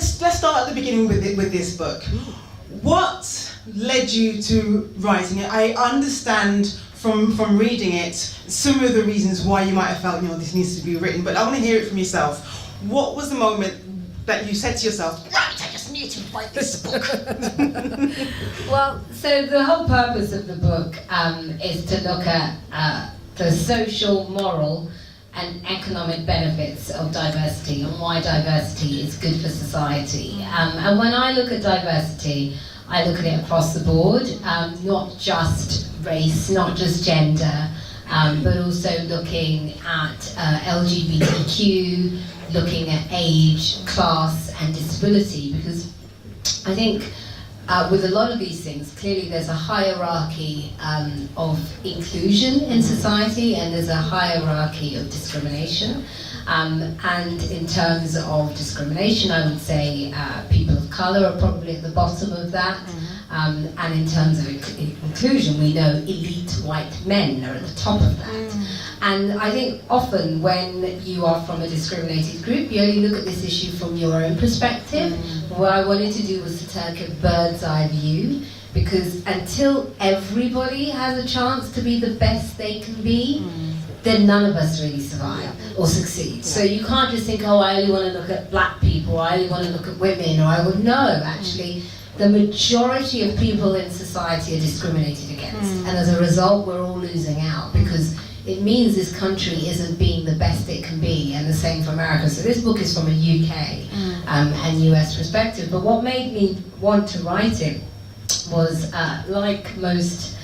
Let's start at the beginning with this book. What led you to writing it? I understand from reading it some of the reasons why you might have felt, this needs to be written, but I want to hear it from yourself. What was the moment that you said to yourself, right, I just need to write this book? Well, so the whole purpose of the book is to look at the social, moral, and economic benefits of diversity and why diversity is good for society. And when I look at diversity, I look at it across the board, not just race, not just gender, but also looking at LGBTQ, looking at age, class, and disability, because I think with a lot of these things, clearly there's a hierarchy of inclusion in society, and there's a hierarchy of discrimination. And in terms of discrimination, I would say people of colour are probably at the bottom of that. And in terms of inclusion, we know elite white men are at the top of that. And I think often when you are from a discriminated group, you only look at this issue from your own perspective. What I wanted to do was to take a bird's eye view, because until everybody has a chance to be the best they can be, then none of us really survive or succeed. So you can't just think, oh, I only want to look at black people, or I only want to look at women, or I would know, actually, the majority of people in society are discriminated against. And as a result, we're all losing out, because it means this country isn't being the best it can be, and the same for America. So this book is from a UK and US perspective, but what made me want to write it was, like most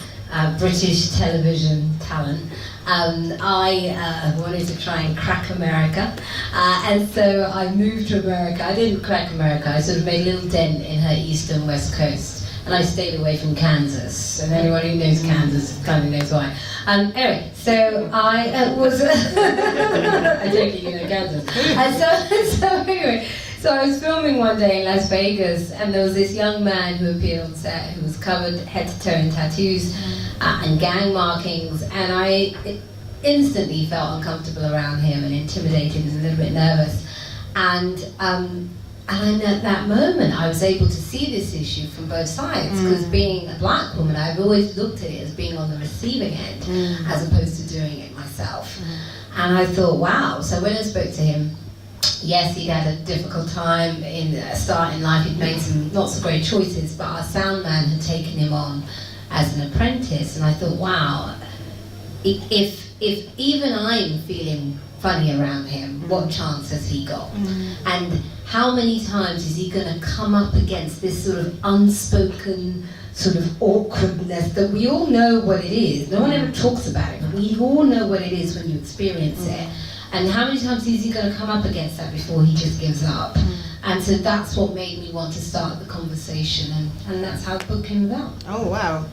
British television talent, I wanted to try and crack America, and so I moved to America. I didn't crack America, I sort of made a little dent in her east and west coast, and I stayed away from Kansas, and anyone who knows Kansas kind of knows why. Anyway, so I was, I take it you know Kansas, and so I was filming one day in Las Vegas, and there was this young man who appeared on set who was covered head to toe in tattoos and gang markings, and I instantly felt uncomfortable around him and intimidated and a little bit nervous. And at that moment I was able to see this issue from both sides, because being a black woman, I've always looked at it as being on the receiving end as opposed to doing it myself. And I thought, wow. So when I spoke to him, yes, he'd had a difficult time in start in life. He'd made some not so great choices, but our sound man had taken him on as an apprentice, and I thought, wow, if even I'm feeling funny around him, what chance has he got? And how many times is he going to come up against this sort of unspoken sort of awkwardness that we all know what it is? No one ever talks about it, but we all know what it is when you experience it. And how many times is he going to come up against that before he just gives up? And so that's what made me want to start the conversation, and that's how the book came about. Oh, wow.